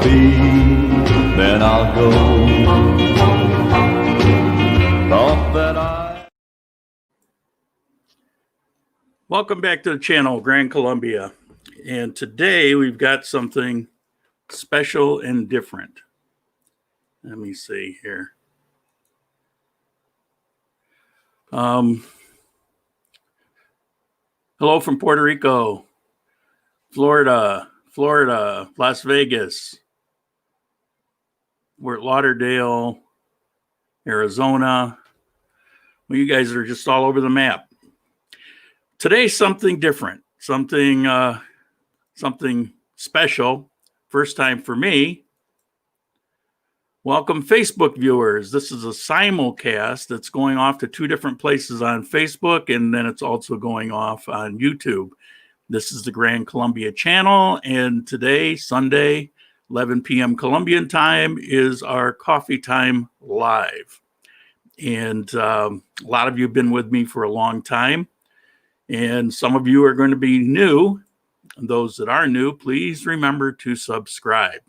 be, then I'll go. Thought that I... Welcome back to the channel, Grand Colombia. And today we've got something special and different. Let me see here. Hello from Puerto Rico, Florida, Las Vegas. We're at Lauderdale, Arizona. Well, you guys are just all over the map. Today's something different, something special. First time for me. Welcome, Facebook viewers. This is a simulcast that's going off to two different places on Facebook, and then it's also going off on YouTube. This is the Grand Colombia channel, and today, Sunday, 11 p.m. Colombian time, is our coffee time live. And a lot of you have been with me for a long time, and some of you are going to be new. And those that are new, please remember to subscribe.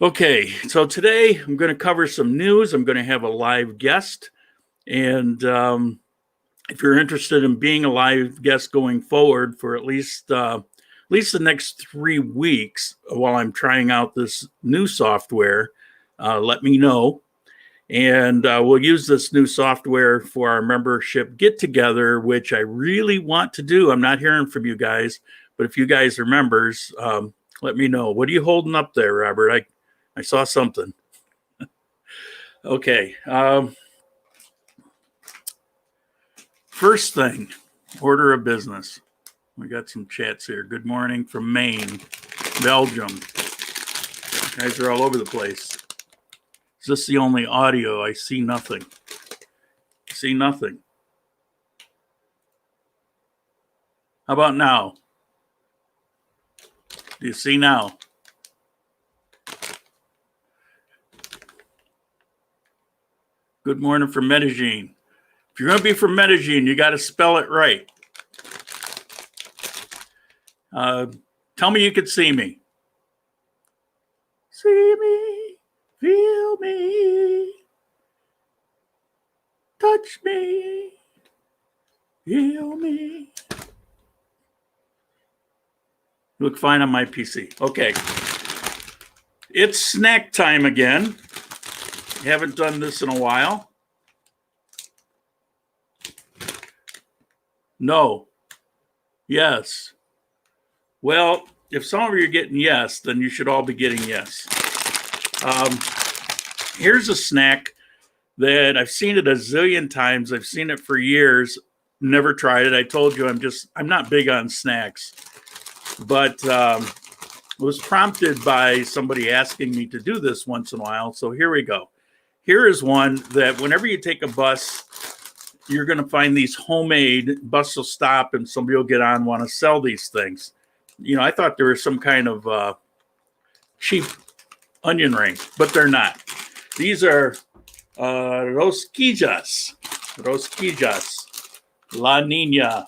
Okay, so today I'm going to cover some news. I'm going to have a live guest. And if you're interested in being a live guest going forward for at least the next 3 weeks while I'm trying out this new software, let me know. And we'll use this new software for our membership get-together, which I really want to do. I'm not hearing from you guys, but if you guys are members, let me know. What are you holding up there, Robert? I saw something. Okay. First thing, order of business. We got some chats here. Good morning from Maine, Belgium. You guys are all over the place. Is this the only audio? I see nothing. See nothing. How about now? Do you see now? Good morning from Medellin. If you're going to be from Medellin, you got to spell it right. Tell me you could see me. See me, feel me, touch me, feel me. You look fine on my PC. Okay. It's snack time again. Haven't done this in a while. No. Yes. Well, if some of you are getting yes, then you should all be getting yes. Here's a snack that I've seen it a zillion times. I've seen it for years. Never tried it. I told you I'm not big on snacks. But was prompted by somebody asking me to do this once in a while. So here we go. Here is one that whenever you take a bus, you're going to find these homemade. Bus will stop and somebody will get on, want to sell these things. You know, I thought there was some kind of cheap onion ring, but they're not. These are rosquillas, La Niña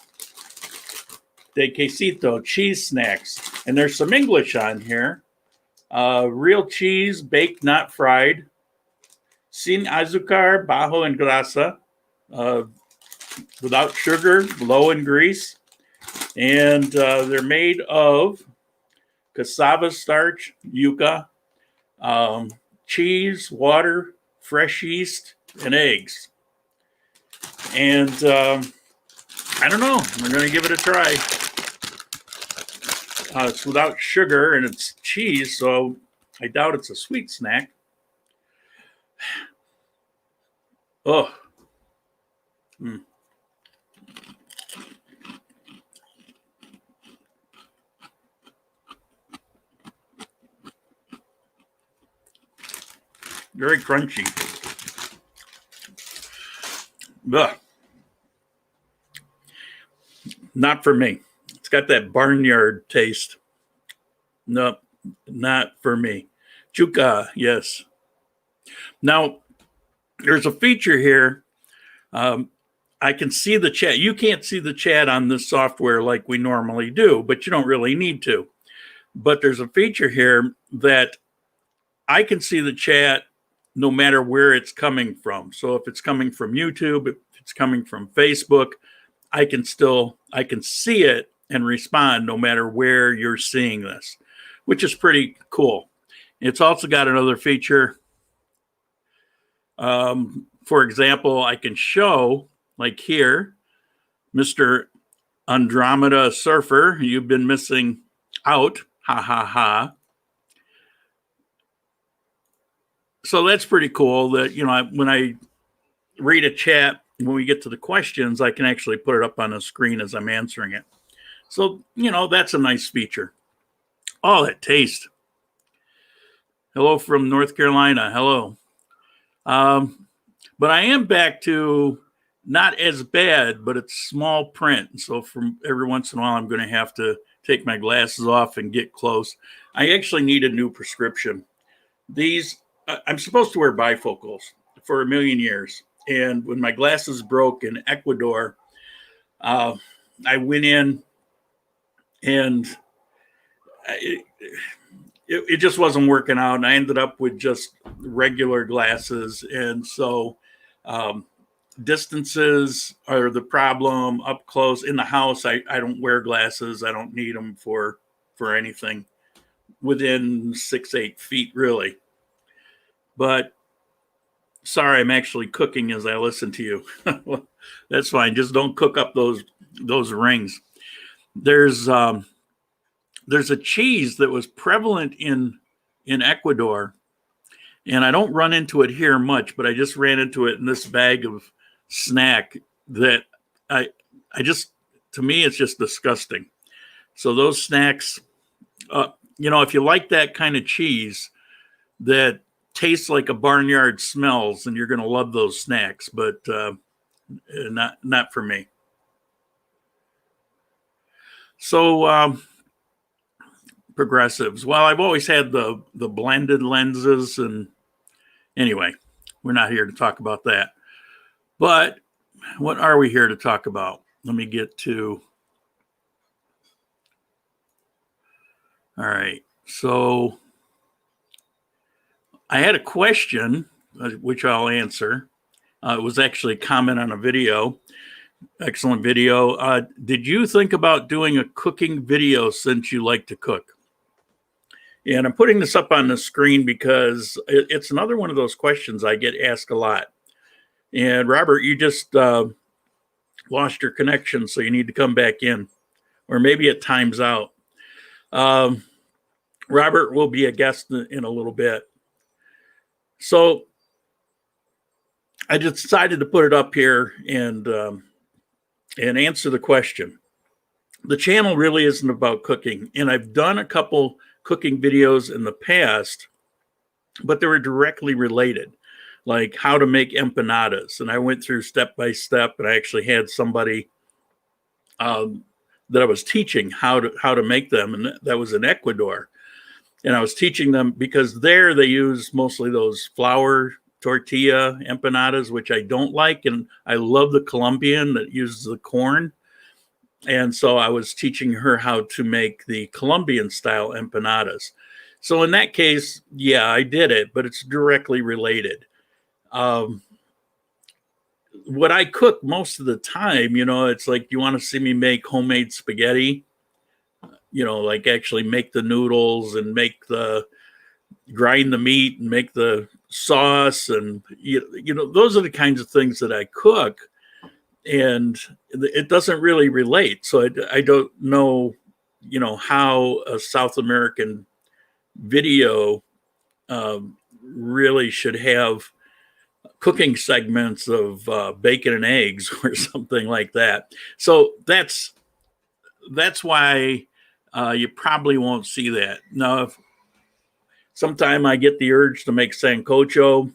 de quesito, cheese snacks. And there's some English on here. Real cheese, baked, not fried. Sin azúcar, bajo en grasa. Without sugar, low in grease. And they're made of cassava starch, yuca, cheese, water, fresh yeast, and eggs. And I don't know. We're going to give it a try. It's without sugar and it's cheese, so I doubt it's a sweet snack. Oh. Very crunchy. Ugh. Not for me. It's got that barnyard taste. No, not for me. Jukka, yes. Now, there's a feature here. I can see the chat. You can't see the chat on this software like we normally do, but you don't really need to. But there's a feature here that I can see the chat no matter where it's coming from. So if it's coming from YouTube, if it's coming from Facebook, I can see it and respond no matter where you're seeing this, which is pretty cool. It's also got another feature. For example, I can show, like here, Mr. Andromeda Surfer, you've been missing out. Ha ha ha. So that's pretty cool that, when I read a chat, when we get to the questions, I can actually put it up on the screen as I'm answering it. So, that's a nice feature. Oh, that taste. Hello from North Carolina. Hello. But I am back to not as bad, but it's small print. So from every once in a while, I'm going to have to take my glasses off and get close. I actually need a new prescription. I'm supposed to wear bifocals for a million years. And when my glasses broke in Ecuador, I went in and it just wasn't working out. And I ended up with just regular glasses. And so distances are the problem. Up close in the house, I don't wear glasses. I don't need them for anything within 6-8 feet, really. But sorry, I'm actually cooking as I listen to you. That's fine. Just don't cook up those rings. There's a cheese that was prevalent in Ecuador, and I don't run into it here much, but I just ran into it in this bag of snack that to me, it's just disgusting. So those snacks, if you like that kind of cheese that tastes like a barnyard smells, and you're going to love those snacks, but not for me. So progressives. Well, I've always had the blended lenses, and anyway, we're not here to talk about that. But what are we here to talk about? Let me get to. All right. So I had a question, which I'll answer. It was actually a comment on a video. Excellent video. Did you think about doing a cooking video since you like to cook? And I'm putting this up on the screen because it's another one of those questions I get asked a lot. And Robert, you just lost your connection, so you need to come back in. Or maybe it times out. Robert will be a guest in a little bit. So I just decided to put it up here and answer the question. The channel really isn't about cooking, and I've done a couple cooking videos in the past, but they were directly related, like how to make empanadas. And I went through step by step, and I actually had somebody that I was teaching how to make them, and that was in Ecuador. And I was teaching them because there they use mostly those flour tortilla empanadas, which I don't like. And I love the Colombian that uses the corn. And so I was teaching her how to make the Colombian style empanadas. So in that case, yeah, I did it, but it's directly related. What I cook most of the time, it's like, you want to see me make homemade spaghetti, like actually make the noodles and grind the meat and make the sauce. And, those are the kinds of things that I cook. And it doesn't really relate. So I don't know, how a South American video really should have cooking segments of bacon and eggs or something like that. So that's why you probably won't see that. Now, if sometime I get the urge to make sancocho,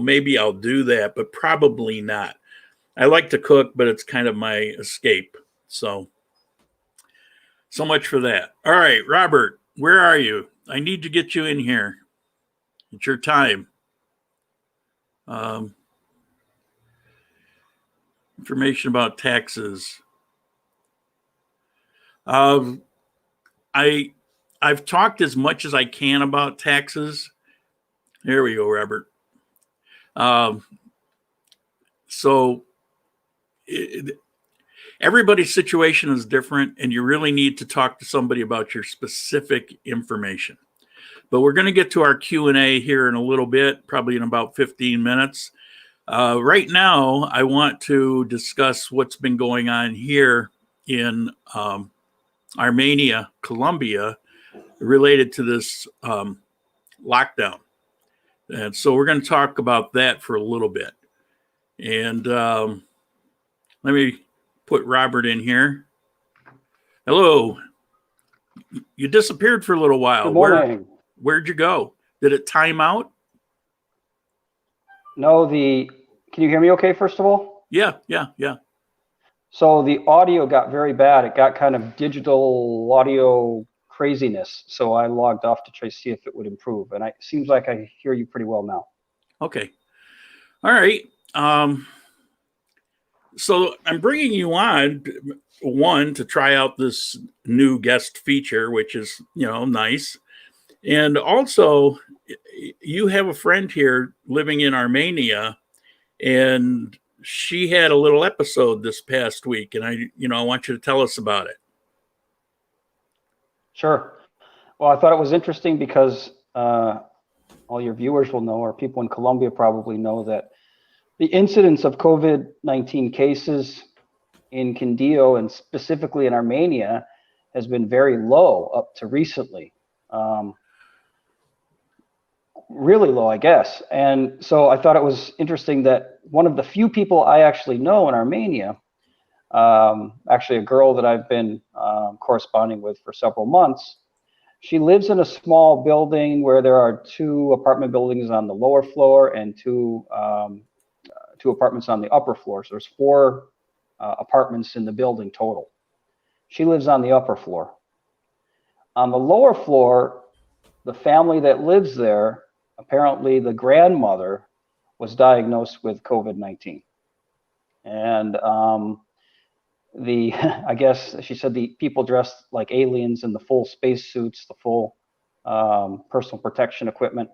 maybe I'll do that, but probably not. I like to cook, but it's kind of my escape. So much for that. All right, Robert, where are you? I need to get you in here. It's your time. Information about taxes. I I've talked as much as I can about taxes. There we go, Robert. So everybody's situation is different, and you really need to talk to somebody about your specific information. But we're going to get to our Q&A here in a little bit, probably in about 15 minutes. Right now, I want to discuss what's been going on here in Armenia, Colombia, related to this lockdown. And so we're going to talk about that for a little bit. And let me put Robert in here. Hello. You disappeared for a little while. Good morning. Where'd you go? Did it time out? No, can you hear me okay, first of all? Yeah. So the audio got very bad. It got kind of digital audio craziness. So I logged off to try to see if it would improve. And it seems like I hear you pretty well now. Okay. All right. So I'm bringing you on, one, to try out this new guest feature, which is, nice. And also, you have a friend here living in Armenia, and she had a little episode this past week, and I want you to tell us about it. Sure. Well, I thought it was interesting because all your viewers will know, or people in Colombia probably know, that the incidence of COVID-19 cases in Quindío and specifically in Armenia has been very low up to recently. Really low, I guess. And so I thought it was interesting that one of the few people I actually know in Armenia, actually a girl that I've been corresponding with for several months, she lives in a small building where there are 2 apartment buildings on the lower floor and two apartments on the upper floor. So there's 4 apartments in the building total. She lives on the upper floor. On the lower floor, the family that lives there, apparently the grandmother was diagnosed with COVID-19. And I guess she said the people dressed like aliens in the full space suits, the full personal protection equipment,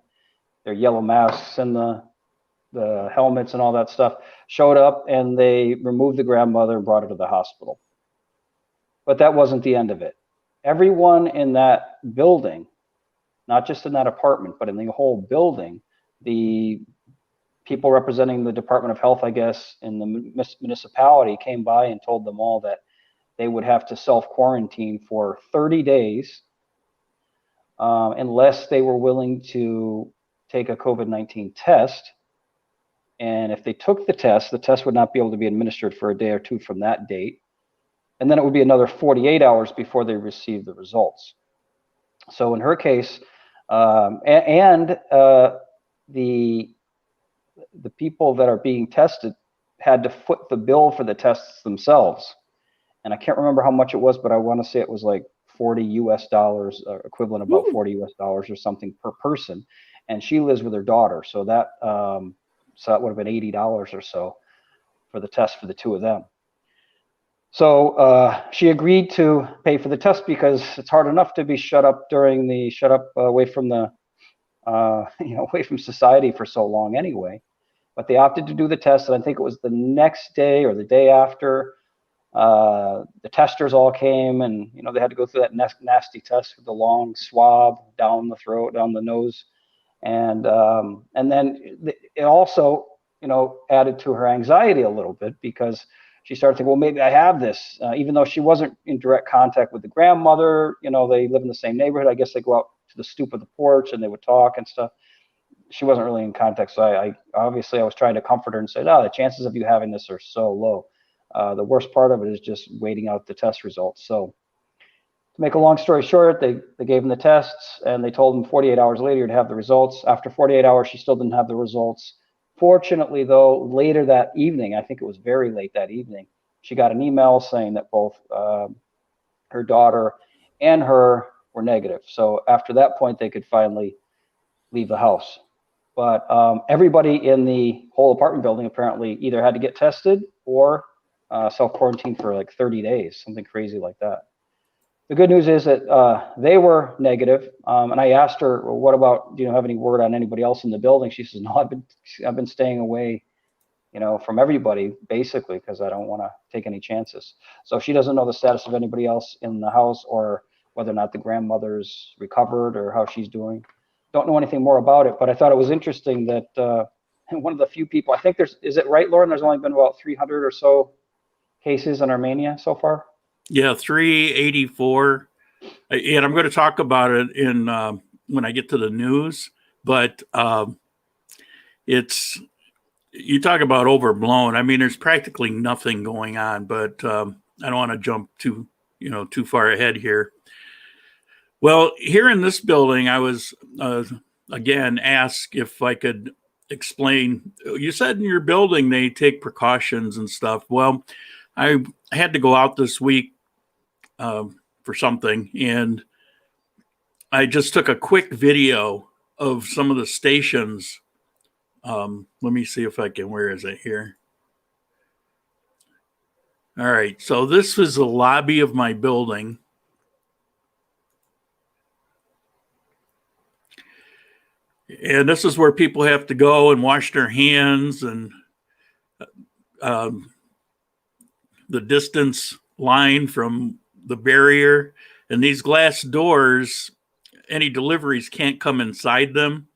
their yellow masks and the helmets and all that stuff, showed up, and they removed the grandmother and brought her to the hospital. But that wasn't the end of it. Everyone in that building, not just in that apartment, but in the whole building, the people representing the Department of Health, I guess, in the municipality came by and told them all that they would have to self-quarantine for 30 days unless they were willing to take a COVID-19 test. And if they took the test would not be able to be administered for a day or 2 from that date. And then it would be another 48 hours before they received the results. So in her case, the people that are being tested had to foot the bill for the tests themselves. And I can't remember how much it was, but I want to say it was like $40 US, equivalent about $40 US or something per person. And she lives with her daughter. So that would have been $80 or so for the test for the 2 of them. So she agreed to pay for the test because it's hard enough to be shut up away from the, away from society for so long anyway. But they opted to do the test, and I think it was the next day or the day after, the testers all came, and they had to go through that nasty test with the long swab down the throat, down the nose, and then it also added to her anxiety a little bit, because she started thinking, well, maybe I have this, even though she wasn't in direct contact with the grandmother. They live in the same neighborhood. I guess they go out to the stoop of the porch and they would talk and stuff. She wasn't really in contact, so I was trying to comfort her and say, no, the chances of you having this are so low. The worst part of it is just waiting out the test results. So to make a long story short, they gave him the tests, and they told him 48 hours later to have the results. After 48 hours, she still didn't have the results. Fortunately, though, later that evening, I think it was very late that evening, she got an email saying that both her daughter and her were negative. So after that point, they could finally leave the house. But everybody in the whole apartment building apparently either had to get tested or self-quarantine for like 30 days, something crazy like that. the good news is that they were negative. And I asked her, well, what about, do you have any word on anybody else in the building? She says, no, I've been staying away, from everybody basically, because I don't want to take any chances. So she doesn't know the status of anybody else in the house, or whether or not the grandmother's recovered or how she's doing. Don't know anything more about it, but I thought it was interesting that one of the few people, I think is it right, Lauren? There's only been about 300 or so cases in Armenia so far? Yeah, 384. And I'm going to talk about it in when I get to the news, but it's, you talk about overblown. I mean, there's practically nothing going on, but I don't want to jump too far ahead here. Well, here in this building, I was again asked if I could explain. You said in your building they take precautions and stuff. Well, I had to go out this week for something, and I just took a quick video of some of the stations. Let me see if I can, where is it here? All right, so this was the lobby of my building. And this is where people have to go and wash their hands, and the distance line from the barrier. And these glass doors, any deliveries can't come inside them.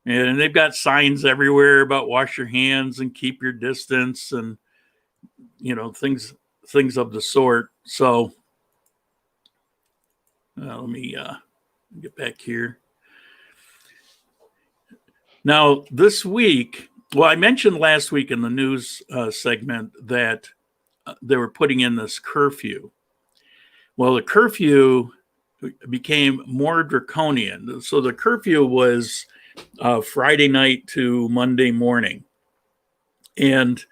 And they've got signs everywhere about wash your hands and keep your distance, and things of the sort. So let me get back here. Now, this week, well, I mentioned last week in the news segment that they were putting in this curfew. Well, the curfew became more draconian. So the curfew was Friday night to Monday morning. And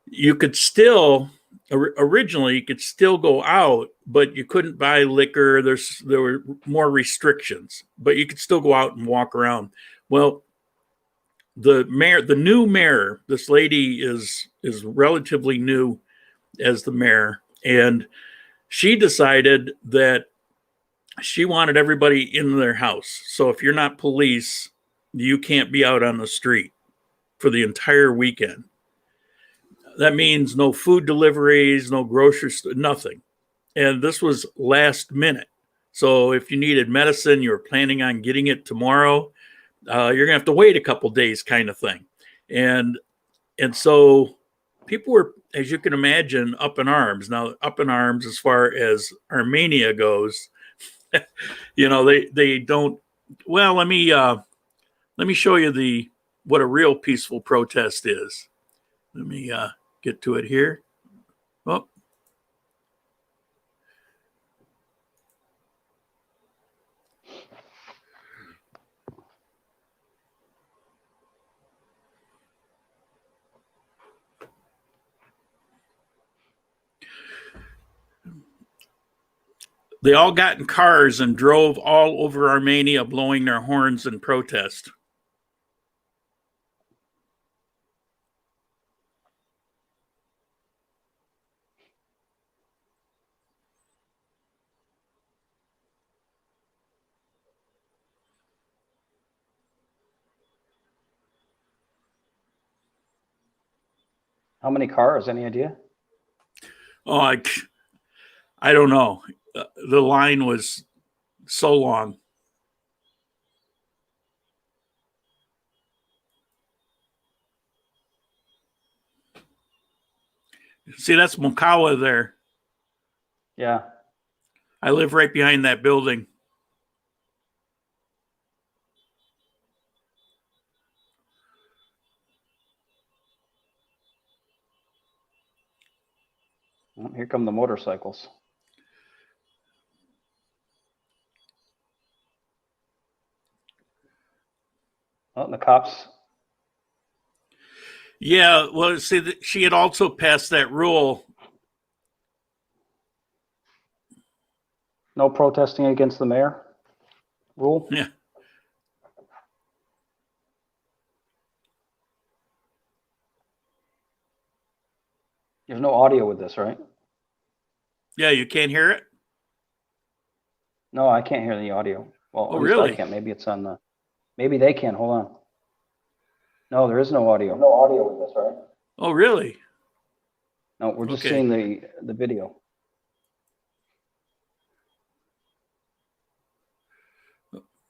you could still, originally, you could still go out, but you couldn't buy liquor. There were more restrictions, but you could still go out and walk around. Well, the new mayor, this lady is relatively new as the mayor, and she decided that she wanted everybody in their house. So if you're not police, you can't be out on the street for the entire weekend. That means no food deliveries, no grocery store, nothing. And this was last minute. So if you needed medicine, you were planning on getting it tomorrow, you're gonna have to wait a couple days, kind of thing. And so people were, as you can imagine, up in arms. Now, up in arms as far as Armenia goes, they don't. Well, let me show you what a real peaceful protest is. Let me get to it here. Oh. They all got in cars and drove all over Armenia, blowing their horns in protest. How many cars? Any idea? Oh, I don't know. The line was so long. See, that's Mokawa there. Yeah. I live right behind that building. Well, here come the motorcycles. Oh, the cops. Yeah, well, see, she had also passed that rule. No protesting against the mayor rule? Yeah. There's no audio with this, right? Yeah, you can't hear it? No, I can't hear the audio. Well, Oh, at least I really? can't. Maybe it's on the. Maybe they can. Hold on. No, there is no audio. No audio with this, right? Oh, really? No, we're just Okay. seeing the video.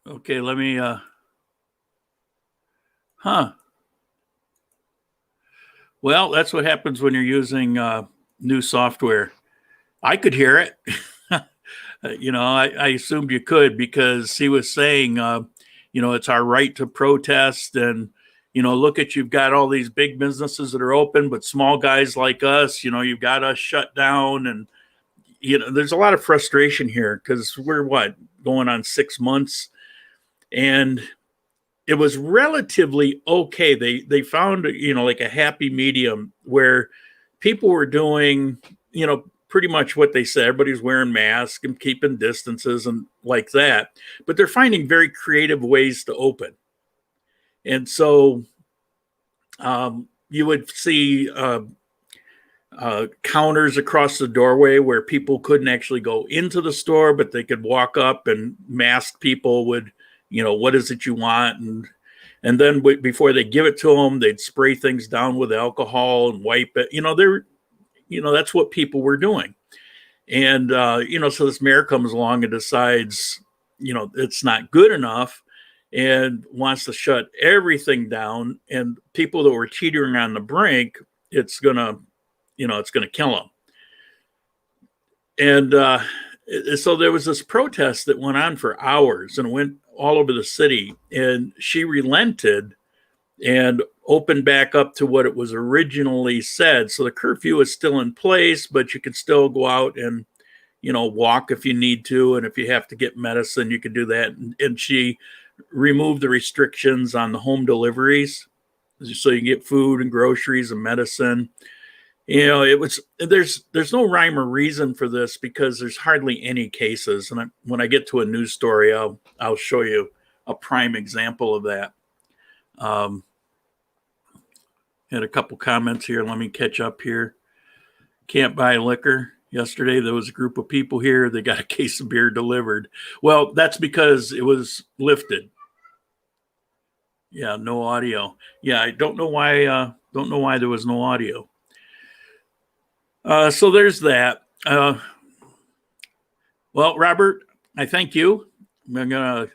Okay, let me, huh. Well, that's what happens when you're using new software. I could hear it. I assumed you could because he was saying, it's our right to protest. And, look at you've got all these big businesses that are open, but small guys like us, you've got us shut down. And, there's a lot of frustration here because we're going on 6 months. And it was relatively okay. They found, like a happy medium where people were doing, pretty much what they said. Everybody's wearing masks and keeping distances and like that. But they're finding very creative ways to open. And so you would see counters across the doorway where people couldn't actually go into the store, but they could walk up and masked people would, what is it you want? And then before they give it to them, they'd spray things down with alcohol and wipe it. That's what people were doing. And, so this mayor comes along and decides, it's not good enough and wants to shut everything down. And people that were teetering on the brink, it's going to kill them. And so there was this protest that went on for hours and went all over the city. And she relented and opened back up to what it was originally said. So the curfew is still in place, but you could still go out and, walk if you need to. And if you have to get medicine, you could do that. And she removed the restrictions on the home deliveries. So you can get food and groceries and medicine. There's no rhyme or reason for this because there's hardly any cases. And when I get to a news story, I'll show you a prime example of that. Had a couple comments here. Let me catch up here. Can't buy liquor. Yesterday, there was a group of people here. They got a case of beer delivered. Well, that's because it was lifted. Yeah, no audio. Yeah, I don't know why. Don't know why there was no audio. So there's that. Well, Robert, I thank you. I'm gonna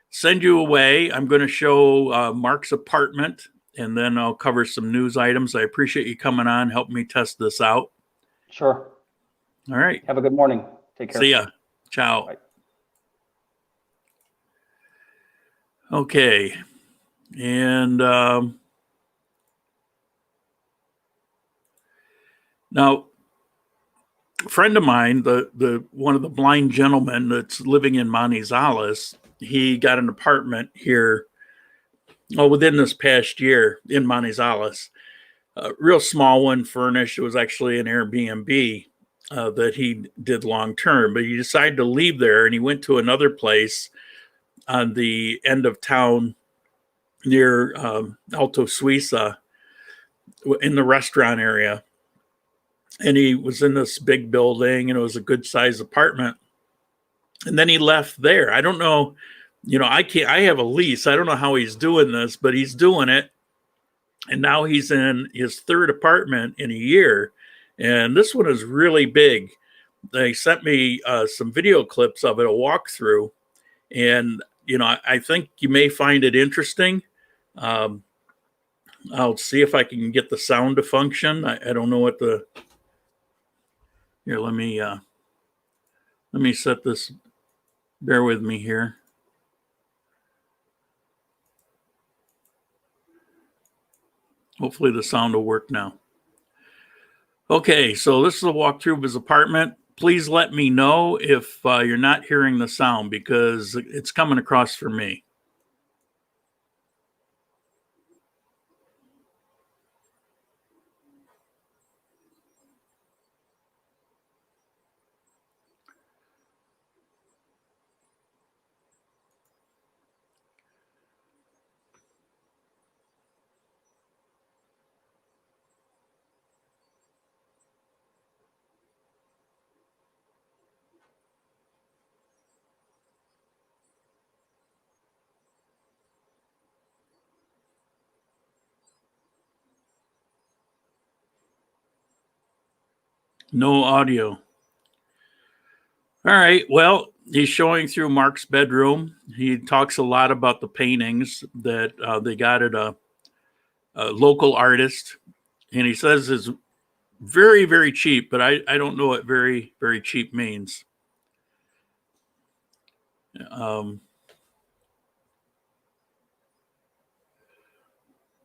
send you away. I'm going to show Mark's apartment, and then I'll cover some news items. I appreciate you coming on, helping me test this out. Sure. All right. Have a good morning. Take care. See ya. Ciao. Bye. Okay. And now, a friend of mine, the one of the blind gentlemen that's living in Manizales, he got an apartment here, within this past year in Manizales. A real small one, furnished. It was actually an Airbnb that he did long term, but he decided to leave there and he went to another place on the end of town near Alto Suiza in the restaurant area. And he was in this big building and it was a good sized apartment. And then he left there. I don't know, I have a lease. I don't know how he's doing this, but he's doing it. And now he's in his third apartment in a year. And this one is really big. They sent me some video clips of it, a walkthrough. And, I think you may find it interesting. I'll see if I can get the sound to function. I don't know what here, let me set this. Bear with me here. Hopefully the sound will work now. Okay, so this is a walkthrough of his apartment. Please let me know if you're not hearing the sound because it's coming across for me. No audio. All right. Well, he's showing through Mark's bedroom. He talks a lot about the paintings that they got at a local artist. And he says it's very, very cheap, but I don't know what very, very cheap means.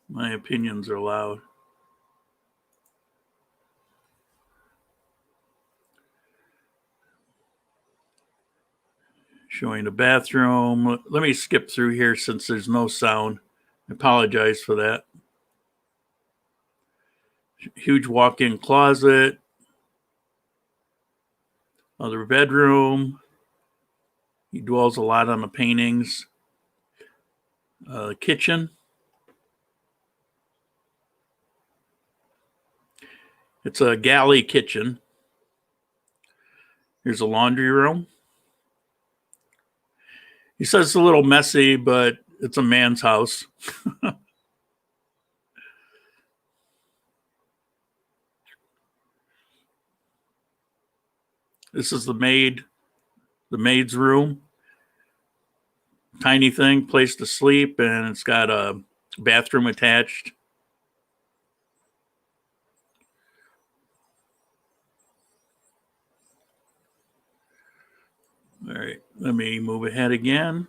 My opinions are loud. Showing the bathroom. Let me skip through here since there's no sound. I apologize for that. Huge walk-in closet. Other bedroom. He dwells a lot on the paintings. Kitchen. It's a galley kitchen. Here's a laundry room. He says it's a little messy, but it's a man's house. This is the maid's room. Tiny thing, place to sleep, and it's got a bathroom attached. All right, let me move ahead again.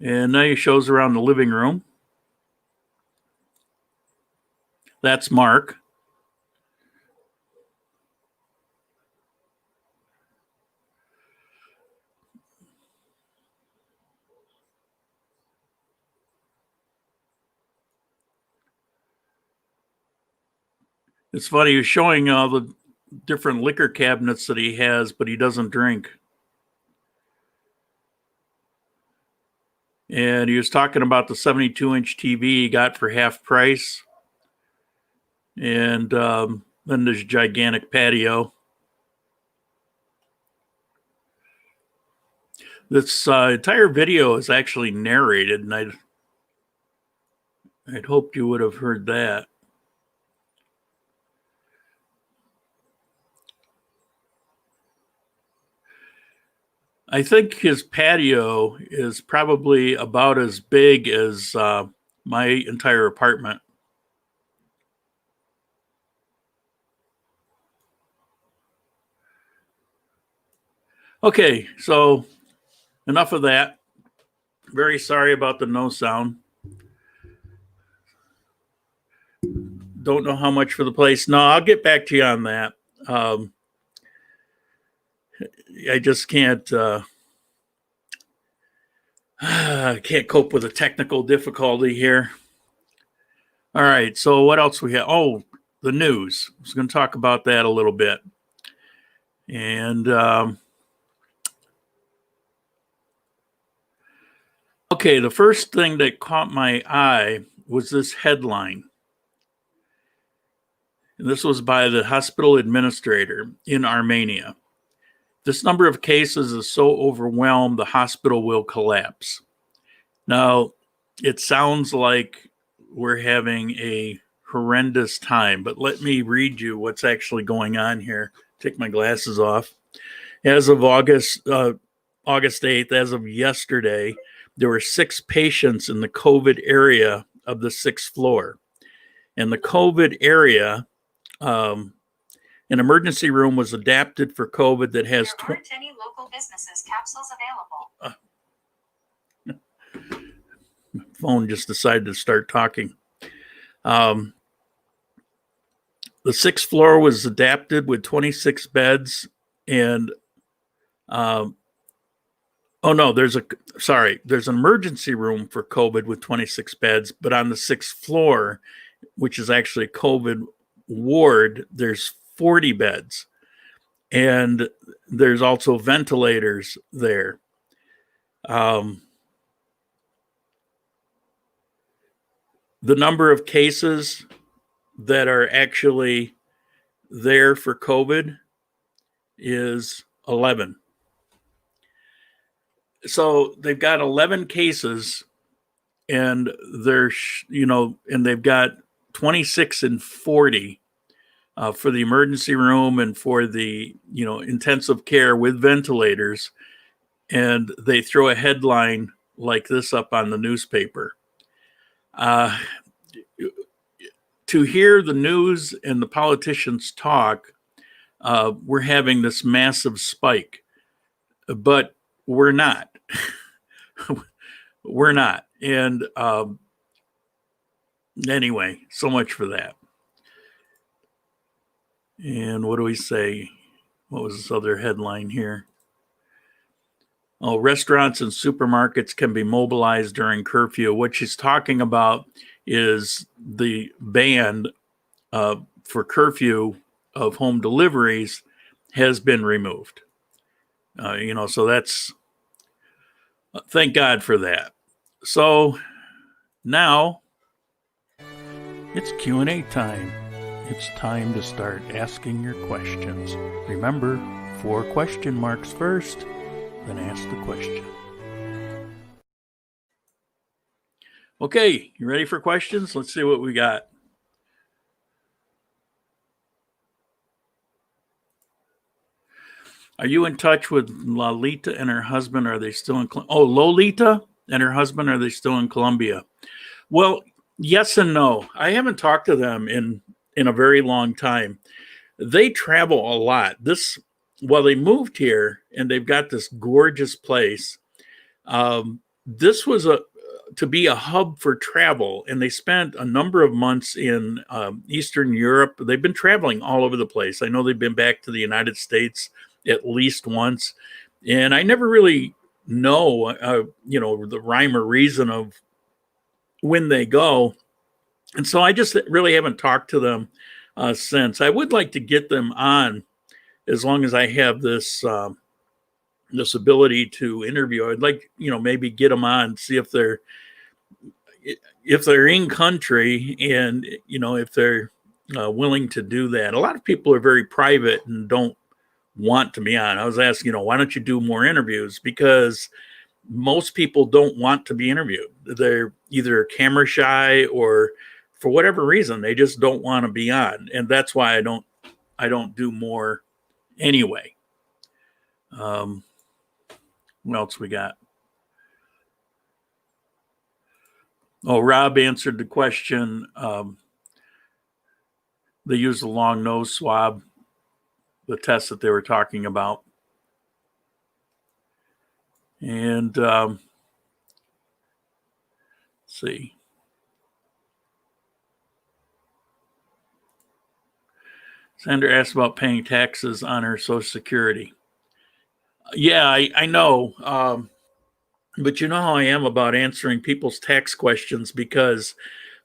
And now he shows around the living room. That's Mark. It's funny, he's showing all the different liquor cabinets that he has, but he doesn't drink. And he was talking about the 72-inch TV he got for half price. And then there's gigantic patio. This entire video is actually narrated, and I'd hoped you would have heard that. I think his patio is probably about as big as my entire apartment. Okay, so enough of that. Very sorry about the no sound. Don't know how much for the place. No, I'll get back to you on that. I just can't cope with the technical difficulty here. All right, so what else we have? Oh, the news. I was going to talk about that a little bit. And okay, the first thing that caught my eye was this headline. And this was by the hospital administrator in Armenia. This number of cases is so overwhelmed, the hospital will collapse. Now, it sounds like we're having a horrendous time, but let me read you what's actually going on here. Take my glasses off. As of August 8th, as of yesterday, there were 6 patients in the COVID area of the 6th floor. And the COVID area, an emergency room was adapted for COVID that has... There aren't any local businesses capsules available. My phone just decided to start talking. The 6th floor was adapted with 26 beds and... oh no, there's an emergency room for COVID with 26 beds, but on the 6th floor, which is actually a COVID ward, there's 40 beds. And there's also ventilators there. The number of cases that are actually there for COVID is 11. So they've got 11 cases, and they've got 26 and 40 for the emergency room and for the, intensive care with ventilators. And they throw a headline like this up on the newspaper. To hear the news and the politicians talk, we're having this massive spike, but we're not. We're not. And anyway, so much for that. And what do we say? What was this other headline here? Oh, restaurants and supermarkets can be mobilized during curfew. What she's talking about is the ban for curfew of home deliveries has been removed. So that's, thank God for that. So now it's Q&A time. It's time to start asking your questions. Remember, 4 question marks first, then ask the question. Okay, you ready for questions? Let's see what we got. Are you in touch with Lolita and her husband? Are they still in Lolita and her husband, are they still in Colombia? Well, yes and no. I haven't talked to them in a very long time. They travel a lot. They moved here and they've got this gorgeous place. This was to be a hub for travel, and they spent a number of months in Eastern Europe. They've been traveling all over the place. I know they've been back to the United States at least once, and I never really know, the rhyme or reason of when they go. And so I just really haven't talked to them since. I would like to get them on as long as I have this this ability to interview. I'd like, maybe get them on, see if they're in country and, if they're willing to do that. A lot of people are very private and don't want to be on. I was asked, why don't you do more interviews? Because most people don't want to be interviewed. They're either camera shy or for whatever reason, they just don't want to be on. And that's why I don't do more anyway. What else we got? Oh, Rob answered the question. They used the long nose swab, the test that they were talking about. And let's see. Sandra asked about paying taxes on her Social Security. Yeah, I know. But you know how I am about answering people's tax questions, because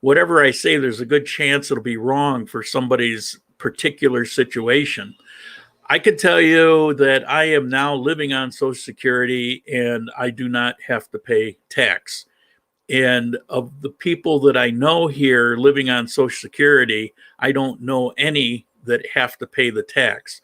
whatever I say, there's a good chance it'll be wrong for somebody's particular situation. I can tell you that I am now living on Social Security and I do not have to pay tax. And of the people that I know here living on Social Security, I don't know any that have to pay the tax.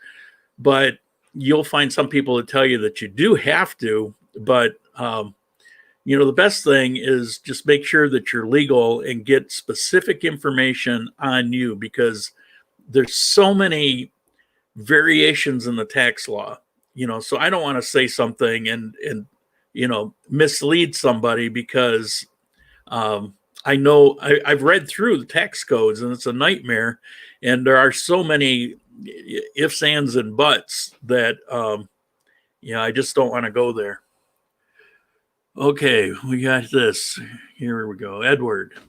But you'll find some people that tell you that you do have to, but the best thing is just make sure that you're legal and get specific information on you, because there's so many variations in the tax law, so I don't want to say something and mislead somebody, because I know I've read through the tax codes and it's a nightmare, and there are so many ifs, ands, and buts that I just don't want to go there. Okay, we got this. Here we go. Edward.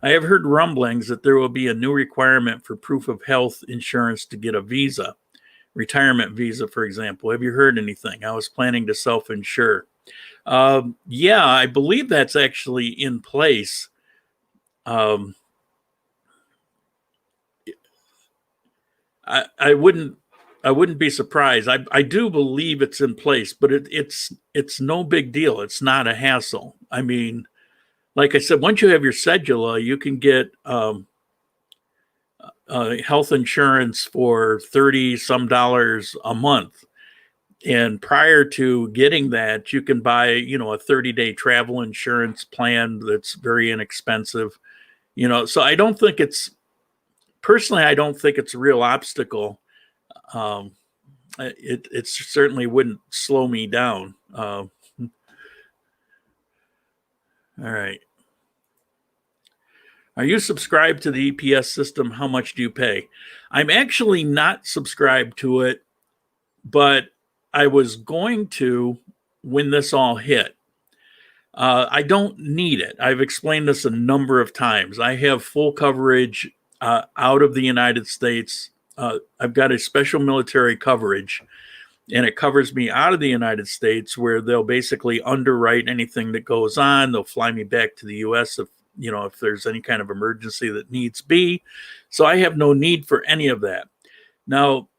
I have heard rumblings that there will be a new requirement for proof of health insurance to get a visa, retirement visa, for example. Have you heard anything? I was planning to self-insure. Yeah, I believe that's actually in place. I wouldn't be surprised. I do believe it's in place, but it's no big deal. It's not a hassle. I mean, like I said, once you have your cedula, you can get health insurance for $30 some a month. And prior to getting that, you can buy, a 30-day travel insurance plan that's very inexpensive. So I don't think it's personally, I don't think it's a real obstacle. It certainly wouldn't slow me down. All right. Are you subscribed to the EPS system? How much do you pay? I'm actually not subscribed to it, but I was going to when this all hit. I don't need it. I've explained this a number of times. I have full coverage out of the United States. I've got a special military coverage, and it covers me out of the United States, where they'll basically underwrite anything that goes on. They'll fly me back to the U.S. if there's any kind of emergency that needs be. So I have no need for any of that. Now,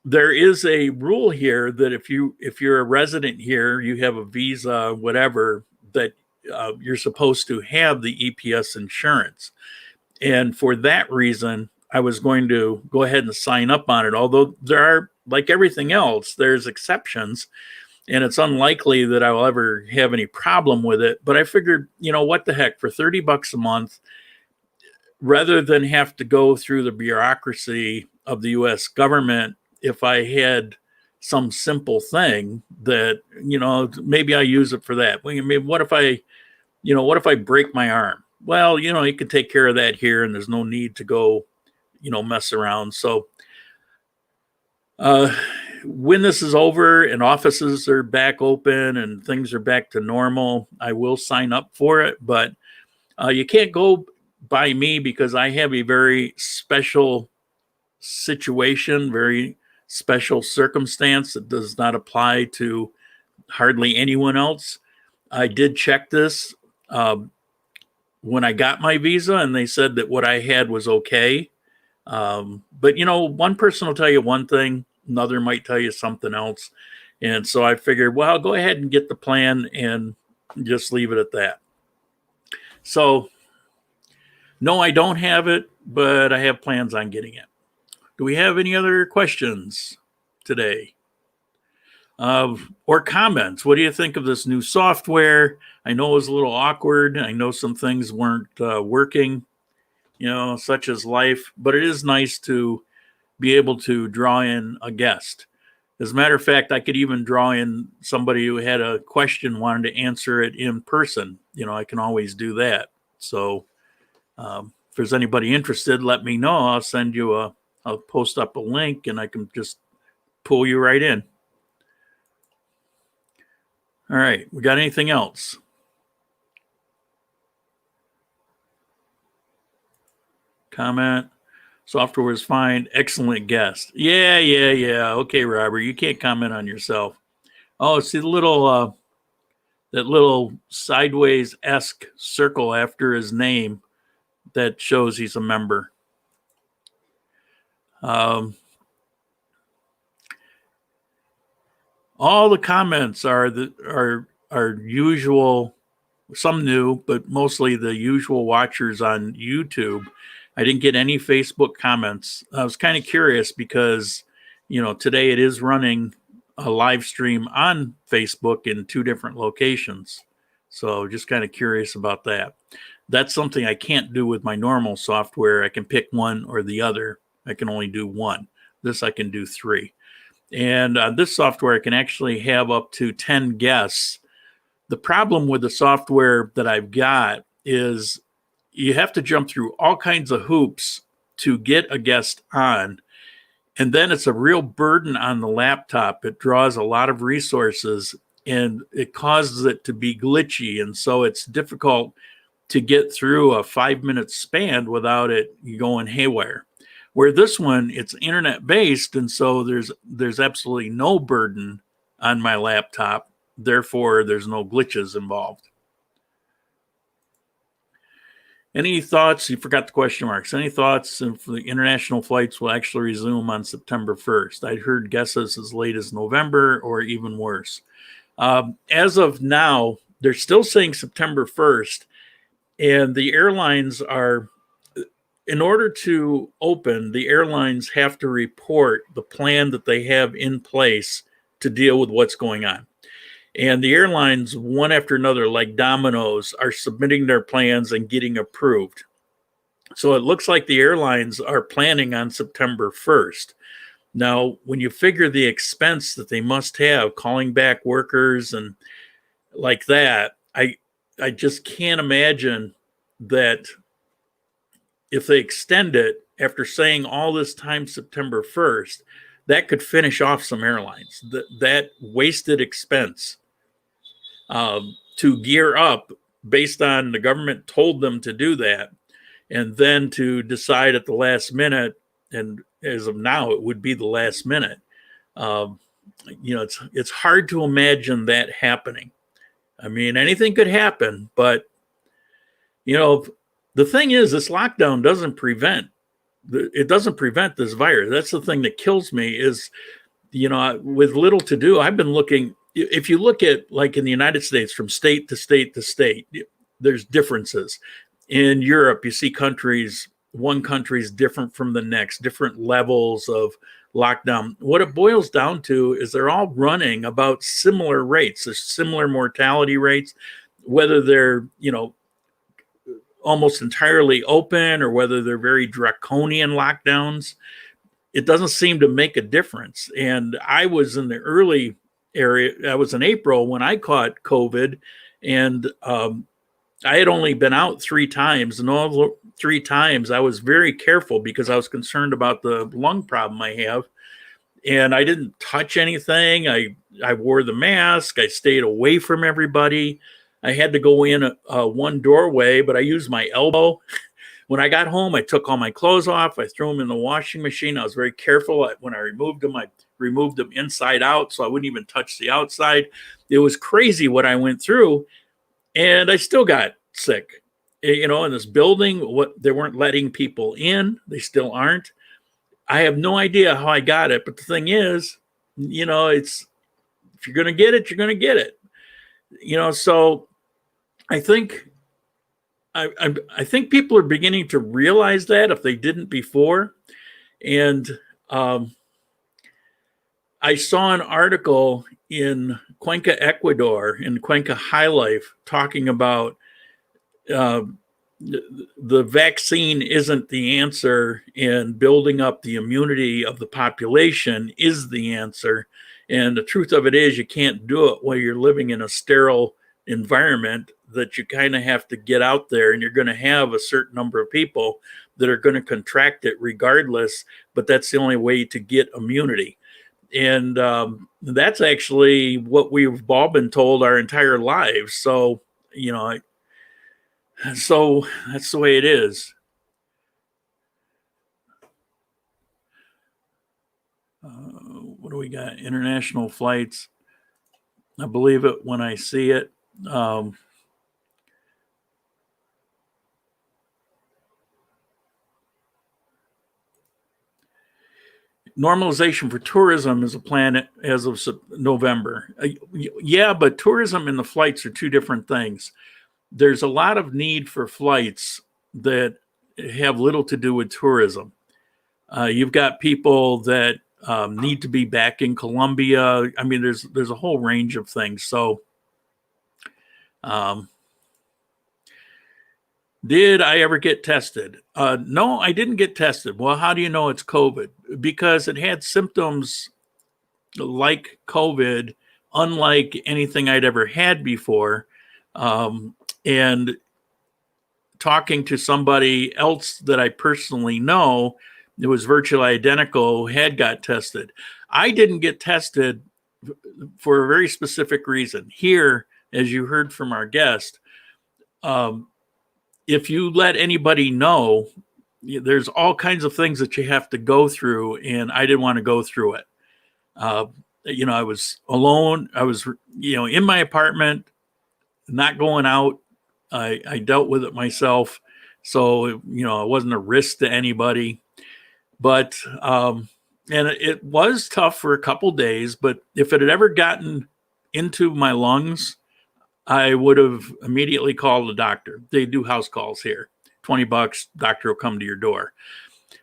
there is a rule here that if you're a resident here, you have a visa, whatever, that you're supposed to have the EPS insurance. And for that reason, I was going to go ahead and sign up on it. Although there are, like everything else, there's exceptions, and it's unlikely that I will ever have any problem with it. But I figured, what the heck, for $30 a month, rather than have to go through the bureaucracy of the U.S. government, if I had some simple thing that, maybe I use it for that. I mean, what if I break my arm? Well, you can take care of that here, and there's no need to go, mess around. So when this is over and offices are back open and things are back to normal, I will sign up for it. But you can't go by me because I have a very special situation, very special circumstance that does not apply to hardly anyone else. I did check this when I got my visa, and they said that what I had was okay. But one person will tell you one thing, another might tell you something else. And so I figured, well, I'll go ahead and get the plan and just leave it at that. So no, I don't have it, but I have plans on getting it. Do we have any other questions today? Or comments? What do you think of this new software? I know it was a little awkward. I know some things weren't working, such as life, but it is nice to be able to draw in a guest. As a matter of fact, I could even draw in somebody who had a question, wanted to answer it in person. I can always do that. So if there's anybody interested, let me know. I'll post up a link and I can just pull you right in. All right. We got anything else? Comment. Software is fine. Excellent guest. Yeah. Okay, Robert, you can't comment on yourself. Oh, see the little, that little sideways-esque circle after his name that shows he's a member. All the comments are usual, some new, but mostly the usual watchers on YouTube. I didn't get any Facebook comments. I was kind of curious because, today it is running a live stream on Facebook in 2 different locations. So just kind of curious about that. That's something I can't do with my normal software. I can pick one or the other. I can only do one. This I can do 3. And this software, I can actually have up to 10 guests. The problem with the software that I've got is you have to jump through all kinds of hoops to get a guest on. And then it's a real burden on the laptop. It draws a lot of resources and it causes it to be glitchy. And so it's difficult to get through a 5-minute span without it going haywire. Where this one, it's internet based. And so there's absolutely no burden on my laptop. Therefore, there's no glitches involved. Any thoughts? You forgot the question marks. Any thoughts if the international flights will actually resume on September 1st? I'd heard guesses as late as November or even worse. As of now, they're still saying September 1st. And the airlines are, in order to open, the airlines have to report the plan that they have in place to deal with what's going on. And the airlines, one after another, like dominoes, are submitting their plans and getting approved. So it looks like the airlines are planning on September 1st. Now, when you figure the expense that they must have calling back workers and like that, I just can't imagine that if they extend it after saying all this time September 1st, that could finish off some airlines. That wasted expense to gear up based on the government told them to do that, and then to decide at the last minute, and as of now, it would be the last minute. It's hard to imagine that happening. I mean, anything could happen, but the thing is, this lockdown doesn't prevent this virus. That's the thing that kills me is, with little to do, I've been looking, if you look at like in the United States, from state to state to state, there's differences. In Europe, you see one country is different from the next, different levels of lockdown. What it boils down to is they're all running about similar rates. There's similar mortality rates, whether they're, almost entirely open or whether they're very draconian lockdowns. It doesn't seem to make a difference. And I was in the early area. I was in April when I caught COVID, and I had only been out 3 times, and all 3 times I was very careful because I was concerned about the lung problem I have. And I didn't touch anything. I wore the mask. I stayed away from everybody. I had to go in one doorway, but I used my elbow. When I got home, I took all my clothes off. I threw them in the washing machine. I was very careful. When I removed them inside out, so I wouldn't even touch the outside. It was crazy what I went through, and I still got sick. In this building, they weren't letting people in. They still aren't. I have no idea how I got it, but the thing is, it's, if you're going to get it, you're going to get it. So I think I think people are beginning to realize that if they didn't before. And I saw an article in Cuenca, Ecuador, in Cuenca High Life, talking about the vaccine isn't the answer, and building up the immunity of the population is the answer. And the truth of it is, you can't do it while you're living in a sterile environment, that you kind of have to get out there, and you're going to have a certain number of people that are going to contract it regardless, but that's the only way to get immunity. And that's actually what we've all been told our entire lives. So, so that's the way it is. What do we got? International flights. I believe it when I see it. Normalization for tourism is a plan as of November. Yeah, but tourism and the flights are 2 different things. There's a lot of need for flights that have little to do with tourism. You've got people that need to be back in Colombia. I mean, there's a whole range of things. So, did I ever get tested? No, I didn't get tested. Well, how do you know it's COVID? Because it had symptoms like COVID, unlike anything I'd ever had before. And talking to somebody else that I personally know, it was virtually identical, had got tested. I didn't get tested for a very specific reason. Here, as you heard from our guest, if you let anybody know, there's all kinds of things that you have to go through, and I didn't want to go through it. I was alone. I was, in my apartment, not going out. I dealt with it myself. So, it wasn't a risk to anybody. But, and it was tough for a couple days, but if it had ever gotten into my lungs, I would have immediately called a doctor. They do house calls here. $20, doctor will come to your door.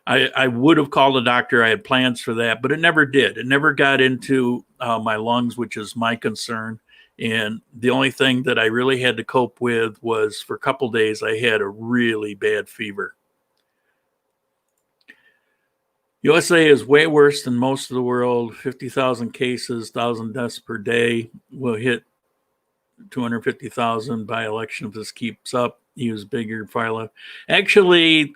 I would have called a doctor. I had plans for that, but it never did. It never got into my lungs, which is my concern. And the only thing that I really had to cope with was, for a couple days, I had a really bad fever. USA is way worse than most of the world. 50,000 cases, 1,000 deaths per day. Will hit 250,000 by election if this keeps up. Use bigger file. Actually,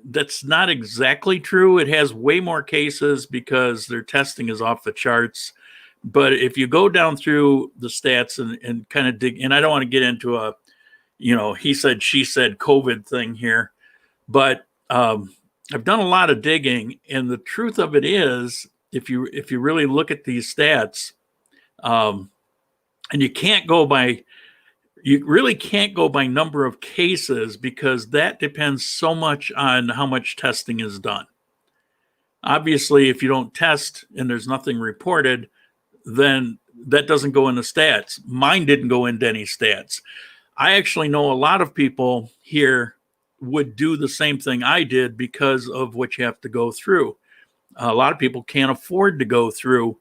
that's not exactly true. It has way more cases because their testing is off the charts. But if you go down through the stats and kind of dig, and I don't want to get into a, he said, she said COVID thing here, but I've done a lot of digging, and the truth of it is, if you really look at these stats, and you really can't go by number of cases because that depends so much on how much testing is done. Obviously, if you don't test and there's nothing reported, then that doesn't go in the stats. Mine didn't go into any stats. I actually know a lot of people here would do the same thing I did because of what you have to go through. A lot of people can't afford to go through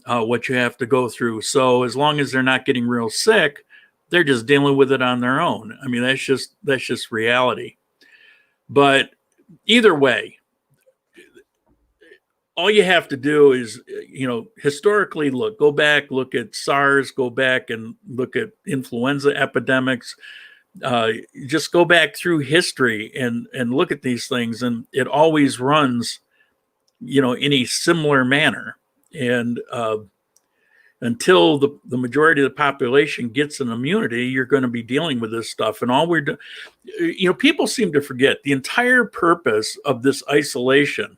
what you have to go through. So as long as they're not getting real sick, they're just dealing with it on their own. I mean, that's just reality. But either way, all you have to do is, historically go back, look at SARS, go back and look at influenza epidemics. Just go back through history and look at these things, and it always runs, in a similar manner. And until the majority of the population gets an immunity, you're going to be dealing with this stuff. And all we're doing, people seem to forget the entire purpose of this isolation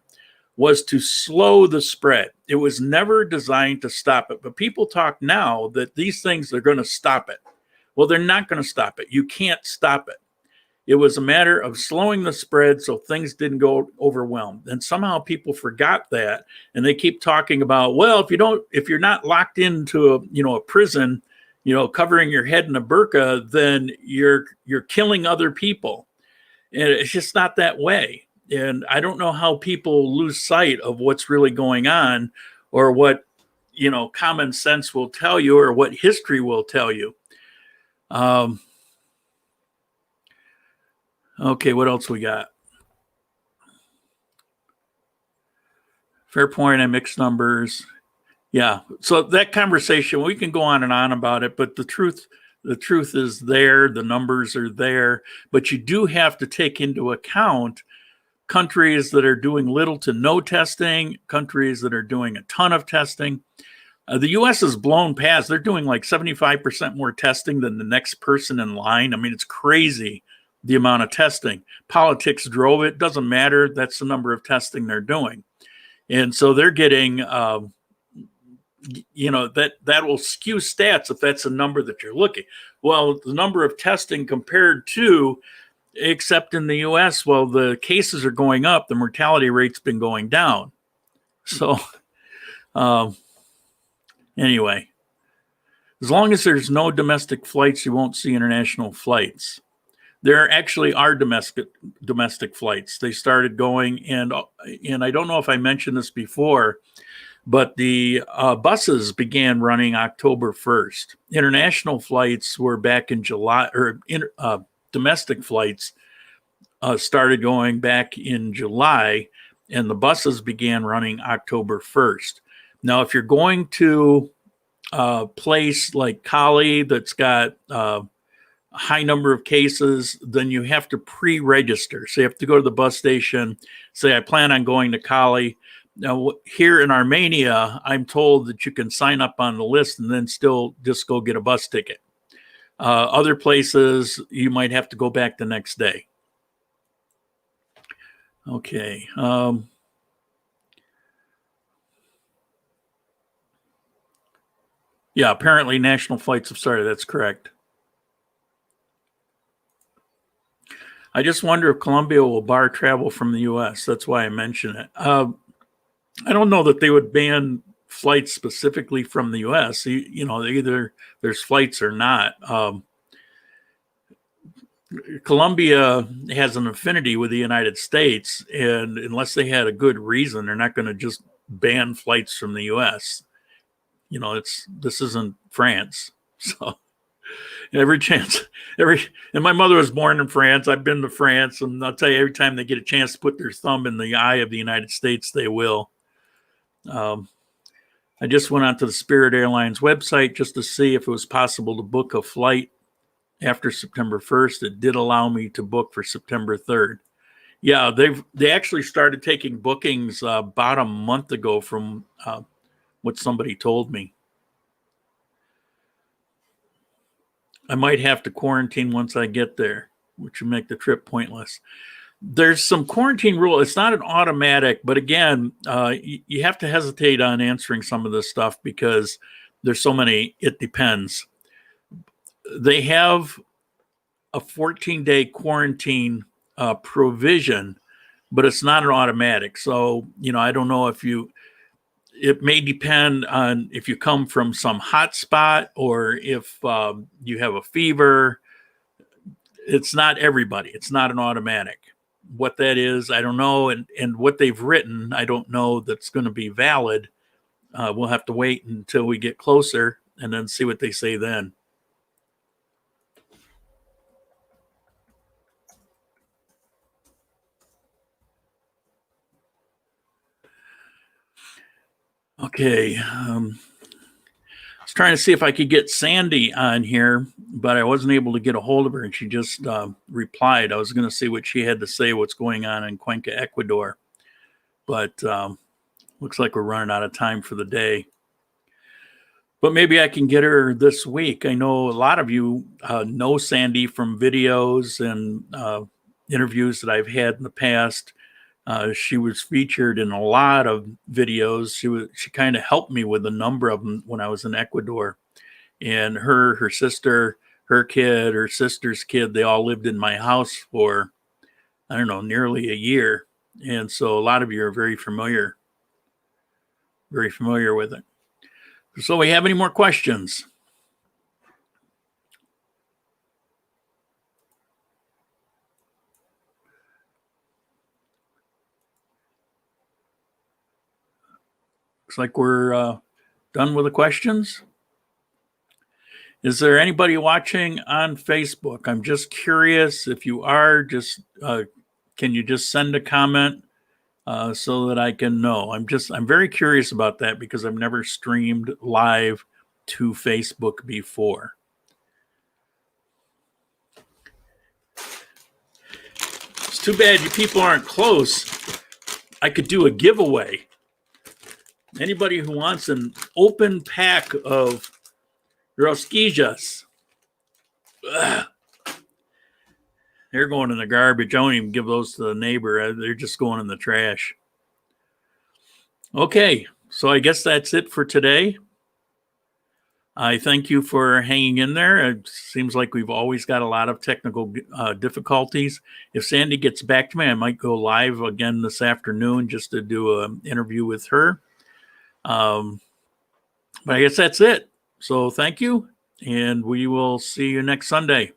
was to slow the spread. It was never designed to stop it. But people talk now that these things are going to stop it. Well, they're not going to stop it. You can't stop it. It was a matter of slowing the spread so things didn't go overwhelmed. And somehow people forgot that, and they keep talking about, well, if you're not locked into a prison, covering your head in a burqa, then you're killing other people. And it's just not that way. And I don't know how people lose sight of what's really going on, or what common sense will tell you, or what history will tell you. Okay, what else we got? Fair point, I mixed numbers. Yeah, so that conversation, we can go on and on about it, but the truth is there, the numbers are there, but you do have to take into account countries that are doing little to no testing, countries that are doing a ton of testing. The U.S. has blown past. They're doing like 75% more testing than the next person in line. I mean, it's crazy, the amount of testing. Politics drove it. Doesn't matter. That's the number of testing they're doing. And so they're getting, that will skew stats if that's a number that you're looking. Well, the number of testing compared to, except in the U.S., well, the cases are going up. The mortality rate's been going down. So, anyway, as long as there's no domestic flights, you won't see international flights. There actually are domestic flights. They started going, and I don't know if I mentioned this before, but the buses began running October 1st. International flights were back in July, or domestic flights started going back in July, and the buses began running October 1st. Now, if you're going to a place like Cali that's got a high number of cases, then you have to pre-register. So you have to go to the bus station, say, I plan on going to Cali. Now, here in Armenia, I'm told that you can sign up on the list and then still just go get a bus ticket. Other places, you might have to go back the next day. Okay. Yeah, apparently national flights have started. That's correct. I just wonder if Colombia will bar travel from the U.S. That's why I mention it. I don't know that they would ban flights specifically from the U.S. Either there's flights or not. Colombia has an affinity with the United States, and unless they had a good reason, they're not going to just ban flights from the U.S. This isn't France. So, Every chance, and my mother was born in France. I've been to France, and I'll tell you, every time they get a chance to put their thumb in the eye of the United States, they will. I just went onto the Spirit Airlines website just to see if it was possible to book a flight after September 1st. It did allow me to book for September 3rd. Yeah, they actually started taking bookings about a month ago from what somebody told me. I might have to quarantine once I get there, which would make the trip pointless. There's some quarantine rule. It's not an automatic, but again, you have to hesitate on answering some of this stuff because there's so many, it depends. They have a 14-day quarantine provision, but it's not an automatic. So, I don't know if it may depend on if you come from some hot spot or if you have a fever. It's not everybody. It's not an automatic. What that is, I don't know. And what they've written, I don't know that's going to be valid. We'll have to wait until we get closer and then see what they say then. Okay. I was trying to see if I could get Sandy on here, but I wasn't able to get a hold of her, and she just replied. I was going to see what she had to say, what's going on in Cuenca, Ecuador. But looks like we're running out of time for the day. But maybe I can get her this week. I know a lot of you know Sandy from videos and interviews that I've had in the past. She was featured in a lot of videos. She kind of helped me with a number of them when I was in Ecuador. And her sister, her kid, her sister's kid, they all lived in my house for, I don't know, nearly a year. And so a lot of you are very familiar with it. So we have any more questions? Looks like we're done with the questions. Is there anybody watching on Facebook? I'm just curious. If you are, just can you just send a comment so that I can know? I'm very curious about that because I've never streamed live to Facebook before. It's too bad you people aren't close. I could do a giveaway. Anybody who wants an open pack of rosquillas, they're going in the garbage. I don't even give those to the neighbor. They're just going in the trash. Okay, so I guess that's it for today. I thank you for hanging in there. It seems like we've always got a lot of technical difficulties. If Sandy gets back to me, I might go live again this afternoon just to do an interview with her. But I guess that's it. So thank you, and we will see you next Sunday.